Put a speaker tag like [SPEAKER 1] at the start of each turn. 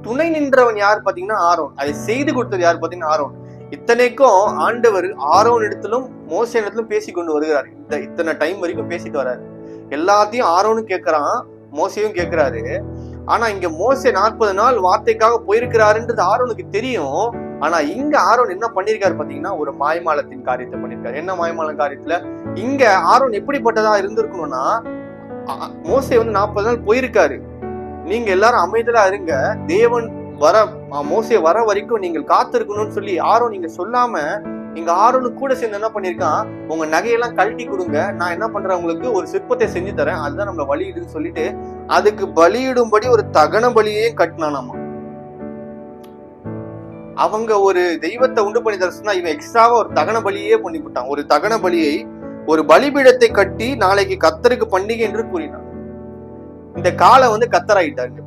[SPEAKER 1] துணை நின்றவன் யார் பாத்தீங்கன்னா ஆரோன். அதை செய்து கொடுத்தது யார் பாத்தீங்கன்னா ஆரோன். இத்தனைக்கும் ஆண்டவர் ஆரோன் இடத்திலும் மோசே இடத்திலும் பேசி கொண்டு வருகிறார். இத்தனை டைம் வரைக்கும் பேசிட்டு வர்றாரு. எல்லாத்தையும் ஆரோனும் கேட்கறான், மோசையும் கேட்கிறாரு. ஆனா இங்க மோசே 40 நாள் வார்த்தைக்காக போயிருக்கிறாருன்றது ஆரோனுக்கு தெரியும். ஆனா இங்க ஆரோன் என்ன பண்ணிருக்காரு பாத்தீங்கன்னா, ஒரு மாய்மாலத்தின் காரியத்தை பண்ணிருக்காரு. என்ன மாய்மாலம் காரியத்துல? இங்க ஆரோன் எப்படிப்பட்டதா இருந்திருக்கணும்னா, மோசே 40 நாள் போயிருக்காரு, நீங்க எல்லாரும் அமைதலா இருங்க, தேவன் மோசே வர வரைக்கும் நீங்கள் காத்திருக்கணும்னு சொல்லி ஆரோன் நீங்க சொல்லாம, இங்க ஆரோனுக்கு கூட சேர்ந்து என்ன பண்ணிருக்கான், உங்க நகையெல்லாம் கழட்டி கொடுங்க, நான் என்ன பண்றேன், உங்களுக்கு ஒரு சிற்பத்தை செஞ்சு தரேன், அதுதான் நம்மள பலியிடுன்னு சொல்லிட்டு அதுக்கு பலியிடும்படி ஒரு தகன பலியையும் கட்டினானாமா. அவங்க ஒரு தெய்வத்தை உண்டு பண்ணி தரச்சுன்னா இவன் எக்ஸ்ட்ராவா ஒரு தகன பலியே பண்ணி விட்டான். ஒரு தகன பலியை, ஒரு பலிபீடத்தை கட்டி நாளைக்கு கத்தருக்கு பண்டிகை என்று கூறினான். இந்த காலை கத்தராயிட்டாரு.